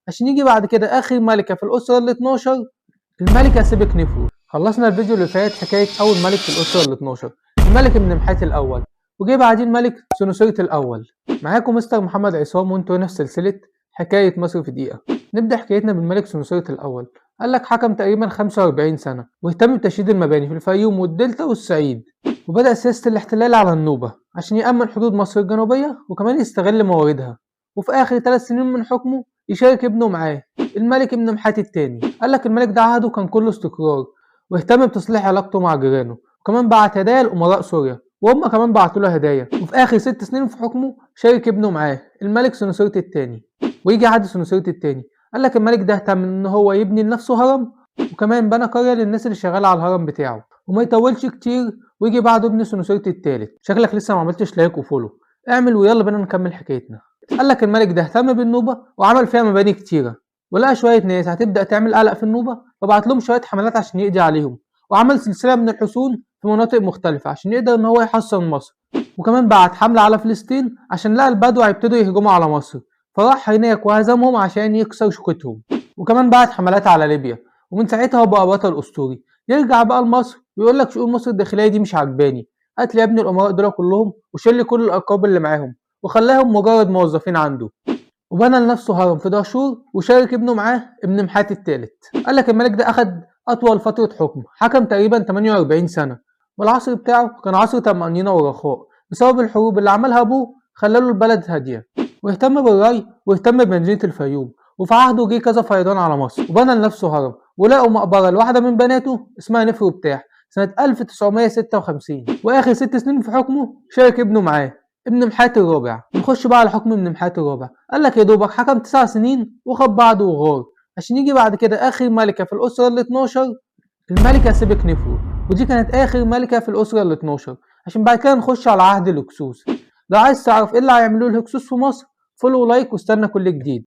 عشان يجي بعد كده اخر ملكة في الاسرة ال 12 الملكة سبك نفرو. خلصنا الفيديو اللي فات حكاية اول ملك في الاسرة ال 12 الملك ابن محات الاول، وجه بعدين الملك سنوسرت الاول. معاكم مستر محمد عصام وانتوا هنا في سلسلة حكاية مصر في دقيقة. نبدأ حكايتنا بالملك سنوسرت الاول. قال لك حكم تقريبا 45 سنة واهتم بتشييد المباني في الفيوم والدلتا والصعيد، وبدأ سياسة الاحتلال على النوبة عشان يأمن حدود مصر الجنوبية وكمان يستغل مواردها. وفي آخر 3 سنين من حكمه يشارك ابنه معاه الملك ابن محات التاني. قال لك الملك ده عهده كان كله استقرار واهتم بتصليح علاقته مع جيرانه، وكمان بعت هدايا لأمراء سوريا وهم كمان بعتوا له هدايا. وفي آخر 6 سنين في حكمه شارك ابنه معاه الملك سنوسرت التاني. ويجي عهد سنوسرت التاني، قال لك الملك ده اهتم ان هو يبني لنفسه هرم وكمان بنى قرية للناس اللي شغالة على الهرم بتاعه وما يطولش كتير. ويجي بعده ابن سنوسرت التالت. شكلك لسه ما عملتش لايك وفولو، اعمل ويلا بينا نكمل حكايتنا. قال لك الملك ده اهتم بالنوبة وعمل فيها مباني كتيرة، ولقى شوية ناس هتبدأ تعمل قلق في النوبة فبعت لهم شوية حملات عشان يقضي عليهم، وعمل سلسلة من الحصون في مناطق مختلفة عشان يقدر ان هو يحصن مصر. وكمان بعت حملة على فلسطين عشان لقى البدو هيبتدوا يهجموا على مصر فراح هناك وهزمهم عشان يكسر شوكتهم. وكمان بعت حملات على ليبيا، ومن ساعتها هو بقى بطل اسطوري. يرجع بقى لمصر ويقول لك شؤون مصر الداخليه دي مش عجباني، قتل يا ابني الامراء دول كلهم وشل كل الارقام اللي معاهم وخلاهم مجرد موظفين عنده. وبنى لنفسه هرم في دهشور وشارك ابنه معاه ابن محات الثالث. قال لك الملك ده اخد اطول فتره حكم، حكم تقريبا 48 سنه، والعصر بتاعه كان عصر طمأنينة ورخاء بسبب الحروب اللي عملها ابوه خلاله البلد هاديه. واهتم بالري واهتم بمدينه الفيوم. وفي عهده جه كذا فيضان على مصر وبنى لنفسه هرم، ولقوا مقبره لواحده من بناته اسمها نفرو بتاح سنه 1956. واخر 6 سنين في حكمه شارك ابنه معاه ابن محات الرابع. نخش بقى على حكم ابن محات الرابع. قال لك يا دوبك حكم 9 سنين وخد بعضه وغار عشان يجي بعد كده اخر ملكه في الاسره ال 12 الملكه سبك نفرو. ودي كانت اخر ملكه في الاسره ال 12 عشان بعد كده نخش على عهد الهكسوس. لو عايز تعرف ايه اللي هيعملوه الهكسوس في مصر فولو لايك واستنى كل جديد.